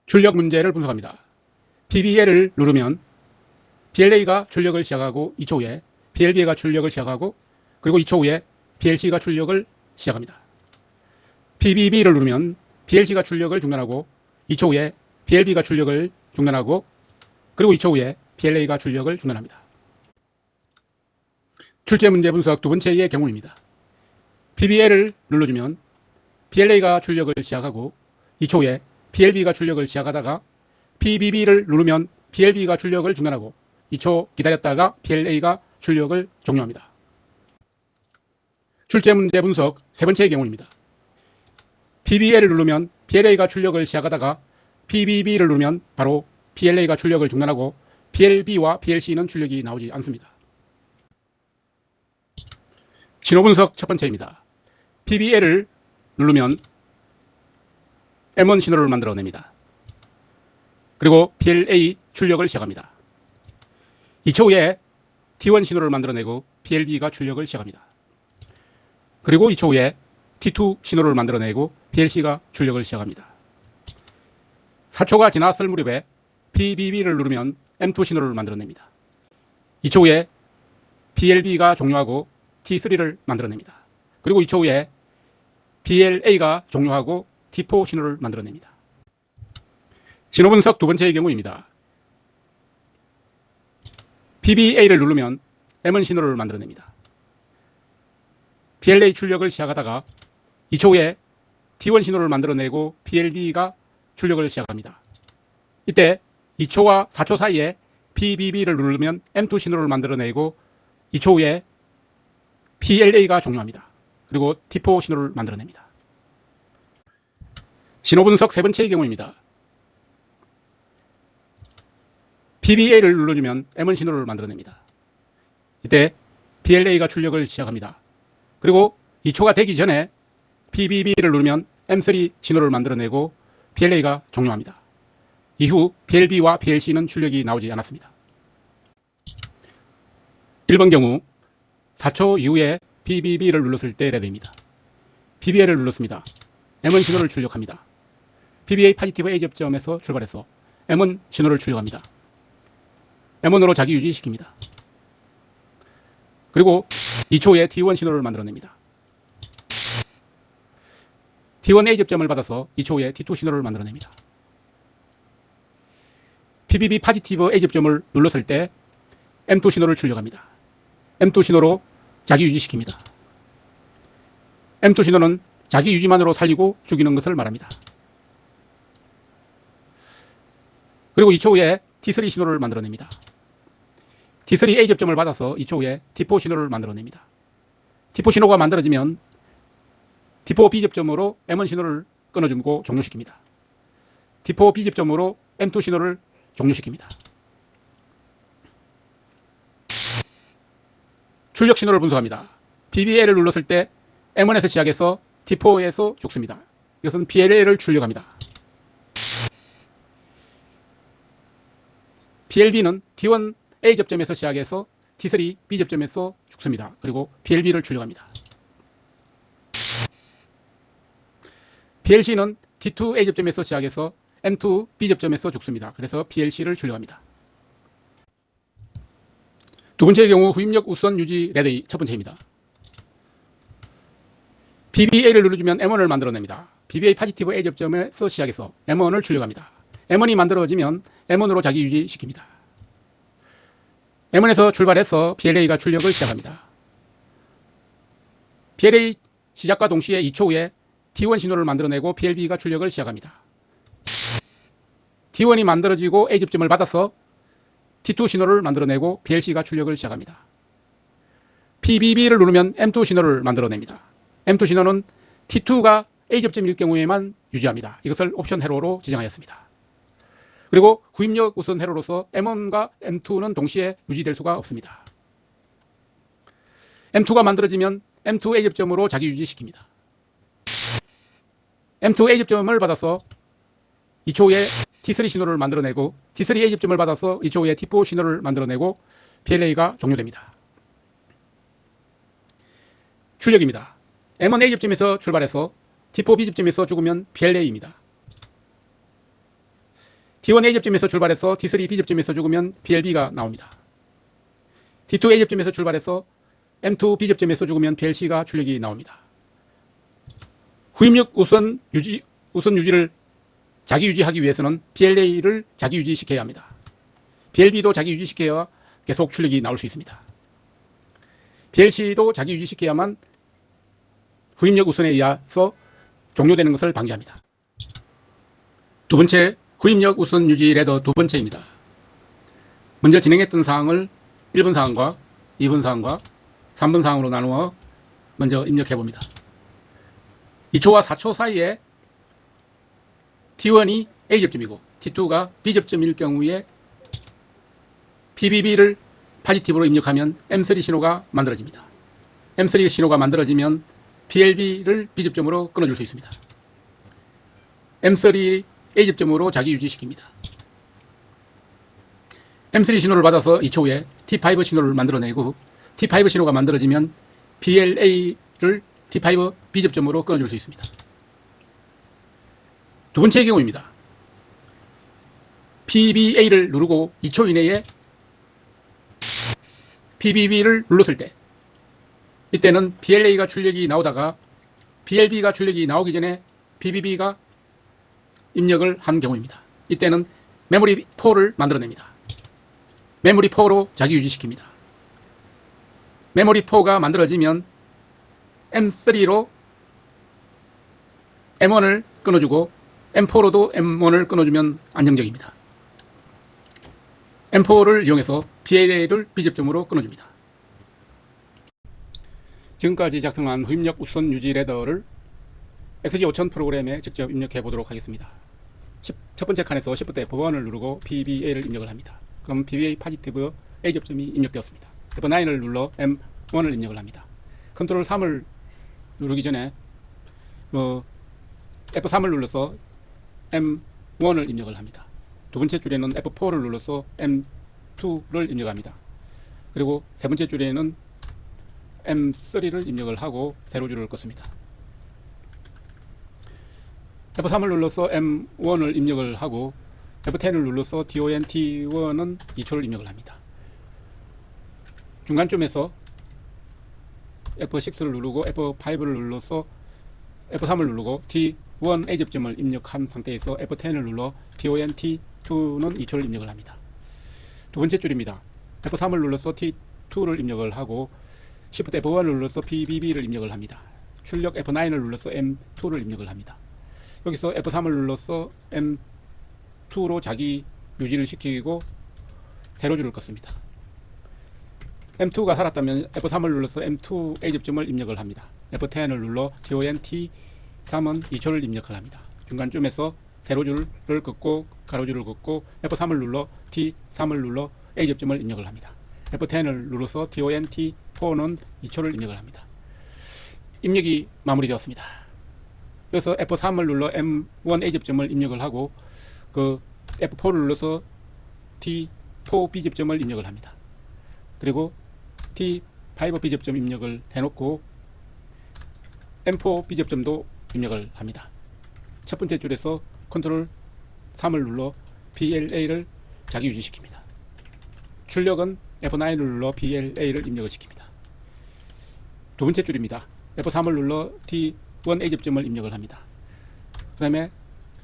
출력 문제를 분석합니다. PBL을 누르면 PLA가 출력을 시작하고 2초 후에 PLB가 출력을 시작하고 그리고 2초 후에 PLC가 출력을 시작합니다. PBB를 누르면 PLC가 출력을 중단하고 2초 후에 PLB가 출력을 중단하고 그리고 2초 후에 PLA가 출력을 중단합니다. 출제 문제 분석 두 번째의 경우입니다. PBL을 눌러주면 PLA가 출력을 시작하고 2초 후에 PLB가 출력을 시작하다가 PBB를 누르면 PLB가 출력을 중단하고 2초 기다렸다가 PLA가 출력을 종료합니다. 출제 문제 분석 세 번째의 경우입니다. PBL을 누르면 PLA가 출력을 시작하다가 PBB를 누르면 바로 PLA가 출력을 중단하고 PLB와 PLC는 출력이 나오지 않습니다. 신호 분석 첫 번째입니다. PBL을 누르면 M1 신호를 만들어냅니다. 그리고 PLA 출력을 시작합니다. 2초 후에 T1 신호를 만들어내고 PLB가 출력을 시작합니다. 그리고 2초 후에 T2 신호를 만들어내고 PLC가 출력을 시작합니다. 4초가 지났을 무렵에 PBB를 누르면 M2 신호를 만들어냅니다. 2초 후에 PLB가 종료하고 T3를 만들어냅니다. 그리고 2초 후에 PLA가 종료하고 T4 신호를 만들어냅니다. 신호 분석 두 번째의 경우입니다. PBA를 누르면 M1 신호를 만들어냅니다. PLA 출력을 시작하다가 2초 후에 T1 신호를 만들어내고 PLB가 출력을 시작합니다. 이때 2초와 4초 사이에 PBB를 누르면 M2 신호를 만들어내고 2초 후에 PLA가 종료합니다. 그리고 T4 신호를 만들어냅니다. 신호 분석 세 번째의 경우입니다. PBA를 눌러주면 M1 신호를 만들어냅니다. 이때 PLA가 출력을 시작합니다. 그리고 2초가 되기 전에 PBB를 누르면 M3 신호를 만들어내고 PLA가 종료합니다. 이후 PLB와 PLC는 출력이 나오지 않았습니다. 1번 경우 4초 이후에 PBB를 눌렀을 때 레드입니다. PBA를 눌렀습니다. M1 신호를 출력합니다. PBA 파지티브 A 접점에서 출발해서 M1 신호를 출력합니다. M1으로 자기 유지시킵니다. 그리고 2초 후에 T1 신호를 만들어냅니다. T1 A 접점을 받아서 2초 후에 T2 신호를 만들어냅니다. PBB 파지티브 A 접점을 눌렀을 때 M2 신호를 출력합니다. M2 신호로 자기 유지시킵니다. M2 신호는 자기 유지만으로 살리고 죽이는 것을 말합니다. 그리고 2초 후에 T3 신호를 만들어냅니다. T3 A 접점을 받아서 2초 후에 T4 신호를 만들어냅니다. T4 신호가 만들어지면 T4 B 접점으로 M1 신호를 끊어주고 종료시킵니다. T4 B 접점으로 M2 신호를 종료시킵니다. 출력 신호를 분석합니다. PBA를 눌렀을 때 M1에서 시작해서 T4에서 죽습니다. 이것은 PLA를 출력합니다. PLB는 T1 A 접점에서 시작해서 T3 B 접점에서 죽습니다. 그리고 PLB를 출력합니다. PLC는 T2 A 접점에서 시작해서 M2 B 접점에서 죽습니다. 그래서 PLC를 출력합니다. 두 번째의 경우 후입력 우선 유지 레드의 첫 번째입니다. PBA를 눌러주면 M1을 만들어냅니다. PBA 파지티브 A 접점에서 시작해서 M1을 출력합니다. M1이 만들어지면 M1으로 자기 유지시킵니다. M1에서 출발해서 PLA가 출력을 시작합니다. PLA 시작과 동시에 2초 후에 T1 신호를 만들어내고 PLB가 출력을 시작합니다. T1이 만들어지고 A 접점을 받아서 T2 신호를 만들어내고 PLC가 출력을 시작합니다. PBB를 누르면 M2 신호를 만들어냅니다. M2 신호는 T2가 A 접점일 경우에만 유지합니다. 이것을 옵션 회로로 지정하였습니다. 그리고 후입력 우선 회로로서 M1과 M2는 동시에 유지될 수가 없습니다. M2가 만들어지면 M2 A 접점으로 자기 유지시킵니다. M2 A 접점을 받아서 2초 후에 T3 신호를 만들어내고 T3 A 접점을 받아서 2초 후에 T4 신호를 만들어내고 PLA가 종료됩니다. 출력입니다. M1 A집점에서 출발해서 T4 B집점에서 죽으면 PLA입니다. T1 A집점에서 출발해서 T3 B집점에서 죽으면 PLB가 나옵니다. T2 A집점에서 출발해서 M2 B집점에서 죽으면 PLC가 출력이 나옵니다. 후입력 우선 유지를 자기 유지하기 위해서는 PLA를 자기 유지시켜야 합니다. PLB도 자기 유지시켜야 계속 출력이 나올 수 있습니다. PLC도 자기 유지시켜야만 후입력 우선에 의해서 종료되는 것을 방지합니다. 두 번째, 후입력 우선 유지 레더 두 번째입니다. 먼저 진행했던 사항을 1번 사항과 2번 사항과 3번 사항으로 나누어 먼저 입력해 봅니다. 2초와 4초 사이에 T1이 A접점이고 T2가 B접점일 경우에 PBB를 파지티브로 입력하면 M3 신호가 만들어집니다. M3 신호가 만들어지면 PLB를 B접점으로 끊어줄 수 있습니다. M3 A접점으로 자기 유지시킵니다. M3 신호를 받아서 2초 후에 T5 신호를 만들어내고 T5 신호가 만들어지면 PLA를 T5 B접점으로 끊어줄 수 있습니다. 두 번째의 경우입니다. PBA를 누르고 2초 이내에 PBB를 눌렀을 때 이때는 PLA가 출력이 나오다가 PLB가 출력이 나오기 전에 PBB가 입력을 한 경우입니다. 이때는 메모리 4를 만들어냅니다. 메모리 4로 자기 유지시킵니다. 메모리 4가 만들어지면 M3로 M1을 끊어주고 M4로도 M1을 끊어주면 안정적입니다. M4를 이용해서 PLA를 B접점으로 끊어줍니다. 지금까지 작성한 후입력 우선 유지 레더를 XG5000 프로그램에 직접 입력해 보도록 하겠습니다. 첫 번째 칸에서 Shift F1을 누르고 PBA를 입력을 합니다. 그럼 PBA 파지티브 A접점이 입력되었습니다. F9을 눌러 M1을 입력을 합니다. 컨트롤 3을 누르기 전에 F3을 눌러서 M1을 입력을 합니다. 두 번째 줄에는 F4를 눌러서 M2를 입력합니다. 그리고 세 번째 줄에는 M3를 입력을 하고 세로줄을 껐습니다. F3을 눌러서 M1을 입력을 하고 F10을 눌러서 DON-T1은 2초를 입력을 합니다. 중간쯤에서 F6를 누르고 F5를 눌러서 F3을 누르고 T1 A접점을 입력한 상태에서 F10을 눌러 DON-T2는 2초를 입력을 합니다. 두 번째 줄입니다. F3을 눌러서 T2를 입력을 하고 Shift F1을 눌러서 PBB를 입력을 합니다. 출력 F9을 눌러서 M2를 입력을 합니다. 여기서 F3을 눌러서 M2로 자기 유지를 시키고 세로줄을 껐습니다. M2가 살았다면 F3을 눌러서 M2 A접점을 입력을 합니다. F10을 눌러 DON-T3은 2초를 입력을 합니다. 중간쯤에서 세로줄을 긋고 가로줄을 긋고 F3을 눌러 T3을 눌러 A접점을 입력을 합니다. F10을 눌러서 DON-T4는 2초를 입력을 합니다. 입력이 마무리되었습니다. 그래서 F3을 눌러 M1 A접점을 입력을 하고 그 F4를 눌러서 T4 B접점을 입력을 합니다. 그리고 T5 B접점 입력을 해놓고 M4 B접점도 입력을 합니다. 첫 번째 줄에서 컨트롤 3을 눌러 PLA를 자기 유지시킵니다. 출력은 F9을 눌러 PLA를 입력을 시킵니다. 두 번째 줄입니다. F3을 눌러 T1 A접점을 입력을 합니다. 그 다음에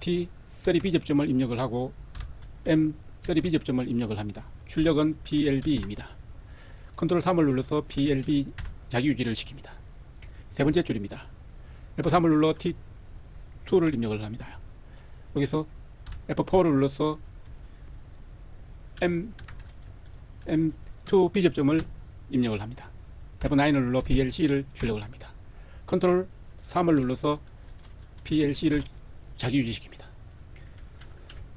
T3 B접점을 입력을 하고 M3 B접점을 입력을 합니다. 출력은 PLB입니다. 컨트롤 3을 눌러서 PLB 자기 유지를 시킵니다. 세 번째 줄입니다. F3을 눌러 T2를 입력을 합니다. 여기서 F4를 눌러서 M2 B접점을 입력을 합니다. F9을 눌러 PLC를 출력을 합니다. 컨트롤 3을 눌러서 PLC를 자기 유지시킵니다.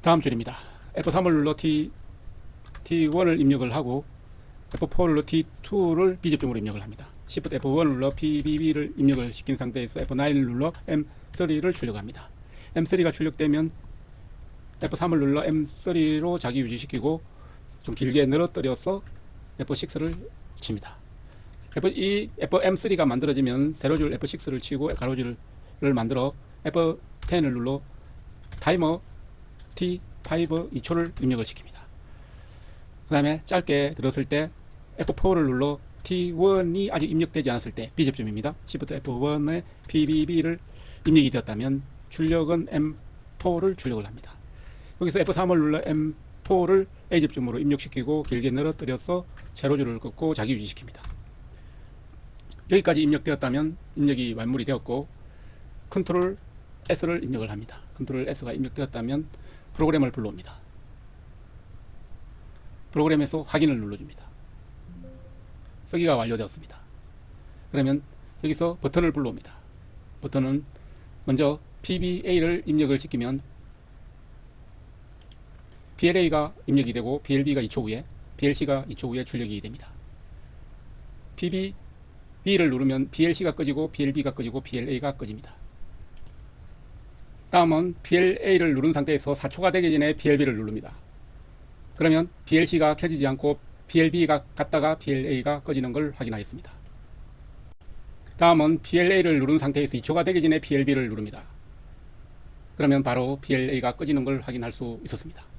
다음 줄입니다. F3을 눌러 T1을 입력을 하고 F4를 눌러 T2를 B접점으로 입력을 합니다. Shift F1을 눌러 PBB를 입력을 시킨 상태에서 F9을 눌러 M3를 출력합니다. M3가 출력되면 F3을 눌러 M3로 자기 유지시키고 좀 길게 늘어뜨려서 F6를 칩니다. 이 FM3가 만들어지면 세로줄 F6를 치고 가로줄을 만들어 F10을 눌러 타이머 T5 2초를 입력을 시킵니다. 그 다음에 짧게 들었을 때 F4를 눌러 T1이 아직 입력되지 않았을 때 B접점입니다. Shift F1의 PBB를 입력이 되었다면 출력은 M4를 출력을 합니다. 여기서 F3을 눌러 M4를 A접점으로 입력시키고 길게 늘어뜨려서 세로줄을 긋고 자기 유지시킵니다. 여기까지 입력되었다면 입력이 완물이 되었고 컨트롤 S를 입력을 합니다. 컨트롤 S가 입력되었다면 프로그램을 불러옵니다. 프로그램에서 확인을 눌러줍니다. 쓰기가 완료되었습니다. 그러면 여기서 버튼을 불러옵니다. 버튼은 먼저 PBA를 입력을 시키면 PLA가 입력이 되고 PLB가 2초 후에 PLC가 2초 후에 출력이 됩니다. PBB를 누르면 PLC가 꺼지고 PLB가 꺼지고 PLA가 꺼집니다. 다음은 PLA를 누른 상태에서 4초가 되기 전에 PLB를 누릅니다. 그러면 PLC가 켜지지 않고 PLB가 갔다가 PLA가 꺼지는 걸 확인하겠습니다. 다음은 PLA를 누른 상태에서 2초가 되기 전에 PLB를 누릅니다. 그러면 바로 PLA가 꺼지는 걸 확인할 수 있었습니다.